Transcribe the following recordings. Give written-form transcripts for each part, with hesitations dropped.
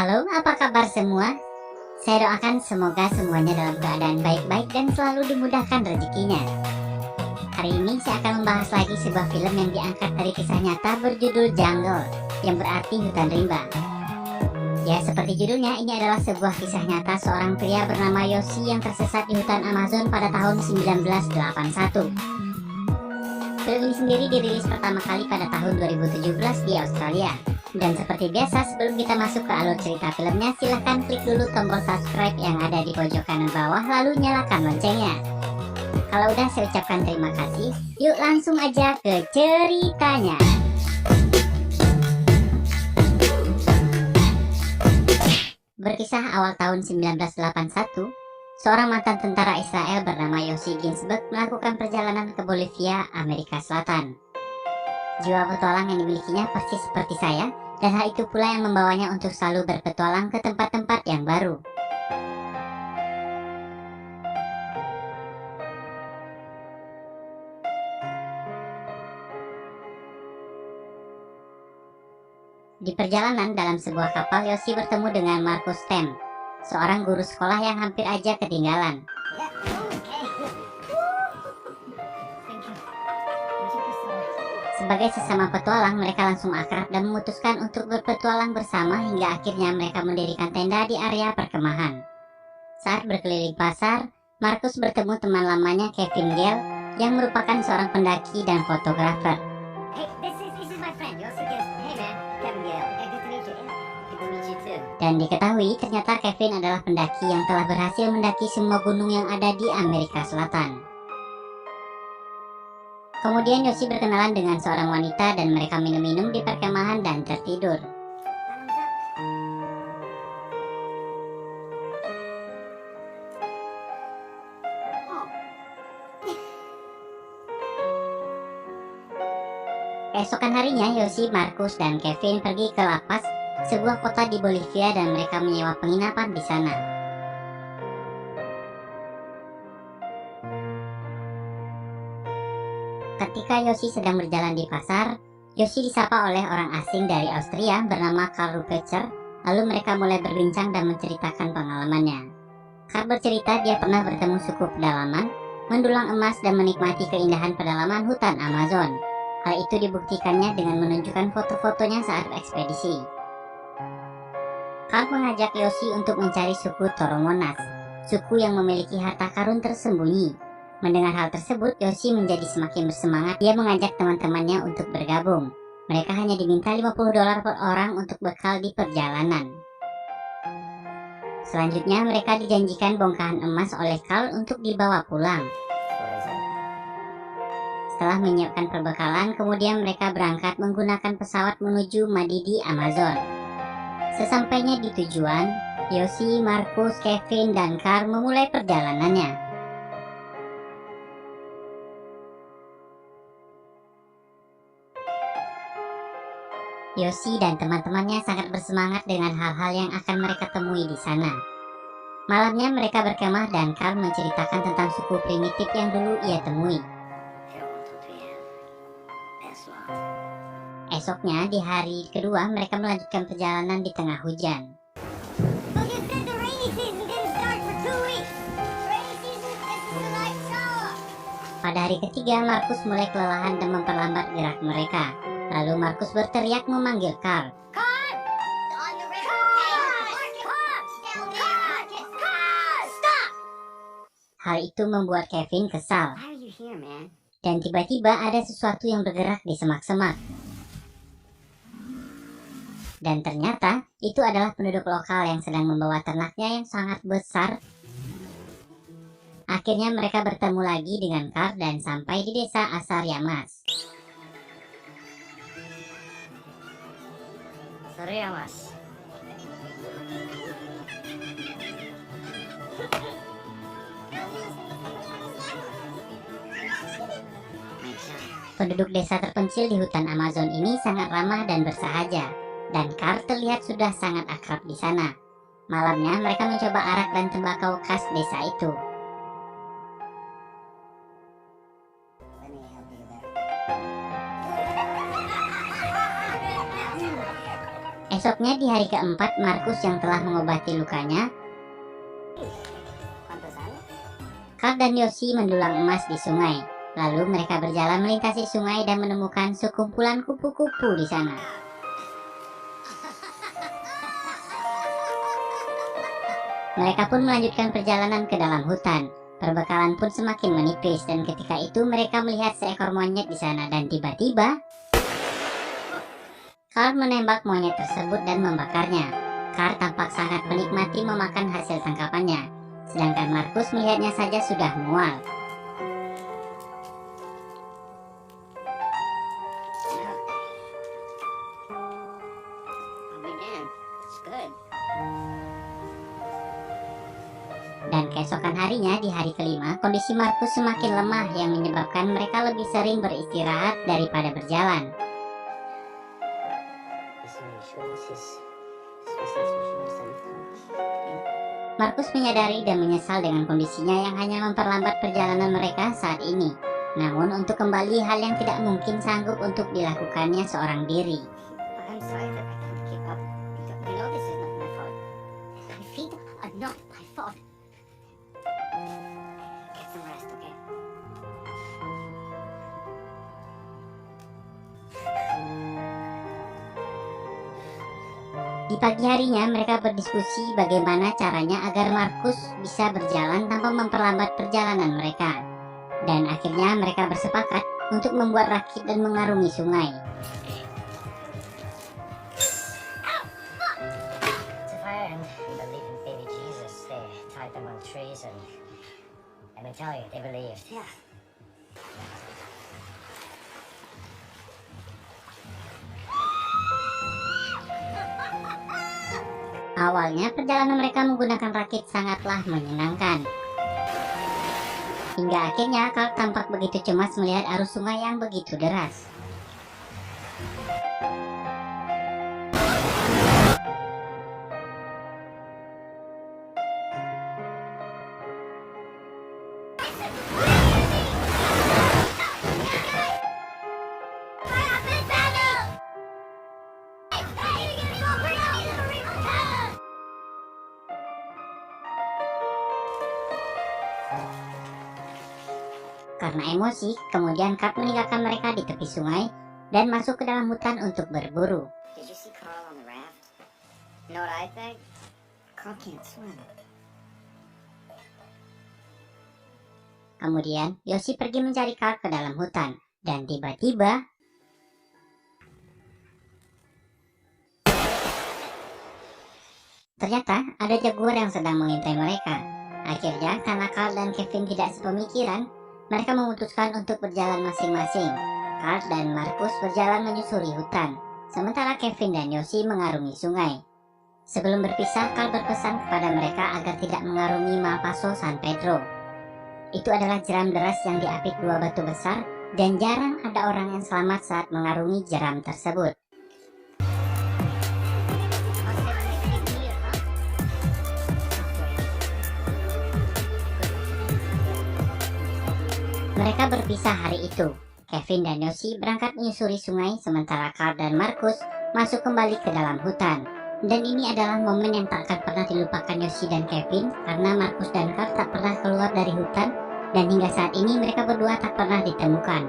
Halo, apa kabar semua? Saya doakan semoga semuanya dalam keadaan baik-baik dan selalu dimudahkan rezekinya. Hari ini saya akan membahas lagi sebuah film yang diangkat dari kisah nyata berjudul Jungle, yang berarti hutan rimba. Ya, seperti judulnya, ini adalah sebuah kisah nyata seorang pria bernama Yoshi yang tersesat di hutan Amazon pada tahun 1981. Film ini sendiri dirilis pertama kali pada tahun 2017 di Australia. Dan seperti biasa, sebelum kita masuk ke alur cerita filmnya, silahkan klik dulu tombol subscribe yang ada di pojok kanan bawah, lalu nyalakan loncengnya. Kalau udah, saya ucapkan terima kasih. Yuk langsung aja ke ceritanya. Berkisah awal tahun 1981, seorang mantan tentara Israel bernama Yoshi Ginsberg melakukan perjalanan ke Bolivia, Amerika Selatan. Jiwa petualang yang dimilikinya persis seperti saya, dan hal itu pula yang membawanya untuk selalu berpetualang ke tempat-tempat yang baru. Di perjalanan dalam sebuah kapal, Yoshi bertemu dengan Marcus Stem, seorang guru sekolah yang hampir aja ketinggalan. Sebagai sesama petualang, mereka langsung akrab dan memutuskan untuk berpetualang bersama hingga akhirnya mereka mendirikan tenda di area perkemahan. Saat berkeliling pasar, Marcus bertemu teman lamanya Kevin Gale yang merupakan seorang pendaki dan fotografer. Dan diketahui ternyata Kevin adalah pendaki yang telah berhasil mendaki semua gunung yang ada di Amerika Selatan. Kemudian Yoshi berkenalan dengan seorang wanita dan mereka minum-minum di perkemahan dan tertidur. Keesokan harinya, Yoshi, Marcus, dan Kevin pergi ke La Paz, sebuah kota di Bolivia, dan mereka menyewa penginapan di sana. Ketika Yoshi sedang berjalan di pasar, Yoshi disapa oleh orang asing dari Austria bernama Karl Rupecher. Lalu mereka mulai berbincang dan menceritakan pengalamannya. Karl bercerita dia pernah bertemu suku pedalaman, mendulang emas dan menikmati keindahan pedalaman hutan Amazon. Hal itu dibuktikannya dengan menunjukkan foto-fotonya saat ekspedisi. Karl mengajak Yoshi untuk mencari suku Toromonas, suku yang memiliki harta karun tersembunyi. Mendengar hal tersebut, Yoshi menjadi semakin bersemangat. Dia mengajak teman-temannya untuk bergabung. Mereka hanya diminta $50 per orang untuk bekal di perjalanan. Selanjutnya, mereka dijanjikan bongkahan emas oleh Karl untuk dibawa pulang. Setelah menyiapkan perbekalan, kemudian mereka berangkat menggunakan pesawat menuju Madidi, Amazon. Sesampainya di tujuan, Yoshi, Marcus, Kevin, dan Karl memulai perjalanannya. Yoshi dan teman-temannya sangat bersemangat dengan hal-hal yang akan mereka temui di sana. Malamnya mereka berkemah dan Karl menceritakan tentang suku primitif yang dulu ia temui. Esoknya, di hari kedua, mereka melanjutkan perjalanan di tengah hujan. Pada hari ketiga, Marcus mulai kelelahan dan memperlambat gerak mereka. Lalu Marcus berteriak memanggil Karl. Hal itu membuat Kevin kesal. Dan tiba-tiba ada sesuatu yang bergerak di semak-semak. Dan ternyata itu adalah penduduk lokal yang sedang membawa ternaknya yang sangat besar. Akhirnya mereka bertemu lagi dengan Karl dan sampai di desa Asaryamas. Sorry ya mas. Penduduk desa terpencil di hutan Amazon ini sangat ramah dan bersahaja, dan Karl terlihat sudah sangat akrab di sana. Malamnya mereka mencoba arak dan tembakau khas desa itu. Esoknya di hari keempat, Markus yang telah mengobati lukanya, Carl dan Yoshi mendulang emas di sungai. Lalu mereka berjalan melintasi sungai dan menemukan sekumpulan kupu-kupu di sana. Mereka pun melanjutkan perjalanan ke dalam hutan. Perbekalan pun semakin menipis dan ketika itu mereka melihat seekor monyet di sana dan tiba-tiba Carl menembak monyet tersebut dan membakarnya. Carl tampak sangat menikmati memakan hasil tangkapannya, sedangkan Markus melihatnya saja sudah mual. Dan keesokan harinya di hari kelima, kondisi Markus semakin lemah yang menyebabkan mereka lebih sering beristirahat daripada berjalan. Markus menyadari dan menyesal dengan kondisinya yang hanya memperlambat perjalanan mereka saat ini. Namun untuk kembali hal yang tidak mungkin sanggup untuk dilakukannya seorang diri. Di pagi harinya mereka berdiskusi bagaimana caranya agar Markus bisa berjalan tanpa memperlambat perjalanan mereka. Dan akhirnya mereka bersepakat untuk membuat rakit dan mengarungi sungai. Awalnya perjalanan mereka menggunakan rakit sangatlah menyenangkan. Hingga akhirnya Carl tampak begitu cemas melihat arus sungai yang begitu deras. Karena emosi, kemudian Carl meninggalkan mereka di tepi sungai dan masuk ke dalam hutan untuk berburu. Kemudian, Yoshi pergi mencari Carl ke dalam hutan, dan tiba-tiba ternyata ada jaguar yang sedang mengintai mereka. Akhirnya, karena Carl dan Kevin tidak sepemikiran, mereka memutuskan untuk berjalan masing-masing. Carl dan Markus berjalan menyusuri hutan, sementara Kevin dan Yoshi mengarungi sungai. Sebelum berpisah, Carl berpesan kepada mereka agar tidak mengarungi Malpaso San Pedro. Itu adalah jeram deras yang diapit dua batu besar, dan jarang ada orang yang selamat saat mengarungi jeram tersebut. Mereka berpisah hari itu. Kevin dan Yoshi berangkat menyusuri sungai, sementara Carl dan Markus masuk kembali ke dalam hutan. Dan ini adalah momen yang tak akan pernah dilupakan Yoshi dan Kevin, karena Markus dan Carl tak pernah keluar dari hutan, dan hingga saat ini mereka berdua tak pernah ditemukan.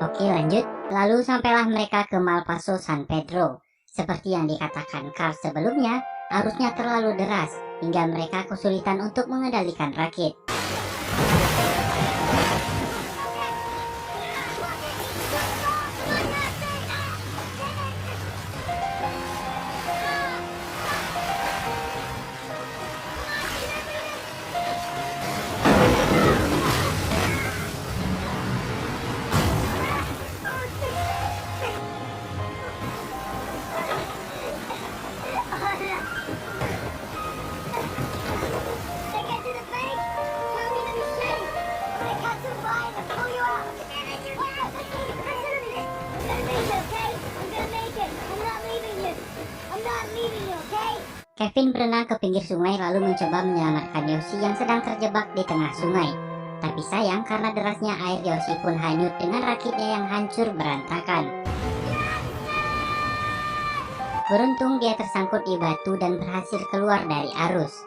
Oke, lanjut. Lalu sampailah mereka ke Malpaso San Pedro. Seperti yang dikatakan Carl sebelumnya, arusnya terlalu deras, hingga mereka kesulitan untuk mengendalikan rakit. Kevin berenang ke pinggir sungai lalu mencoba menyelamatkan Yoshi yang sedang terjebak di tengah sungai. Tapi sayang karena derasnya air, Yoshi pun hanyut dengan rakitnya yang hancur berantakan. Beruntung dia tersangkut di batu dan berhasil keluar dari arus.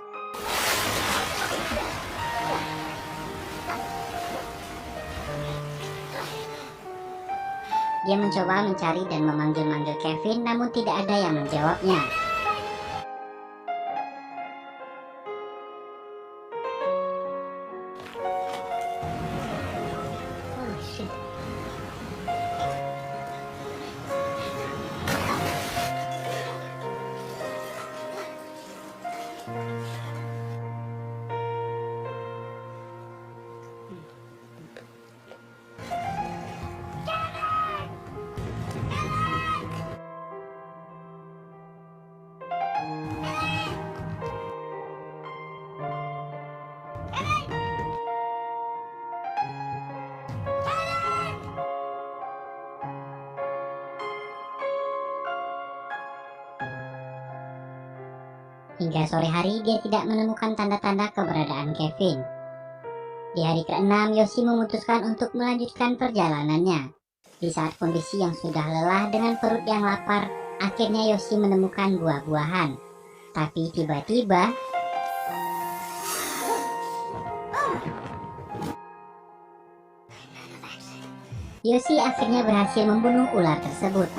Dia mencoba mencari dan memanggil-manggil Kevin, namun tidak ada yang menjawabnya. Hingga sore hari dia tidak menemukan tanda-tanda keberadaan Kevin. Di hari ke-6, Yoshi memutuskan untuk melanjutkan perjalanannya. Di saat kondisi yang sudah lelah dengan perut yang lapar, akhirnya Yoshi menemukan buah-buahan. Tapi tiba-tiba Yoshi akhirnya berhasil membunuh ular tersebut.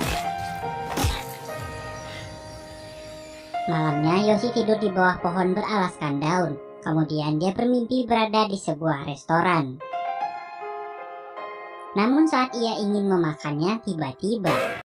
Malamnya Yoshi tidur di bawah pohon beralaskan daun. Kemudian dia bermimpi berada di sebuah restoran. Namun saat ia ingin memakannya, tiba-tiba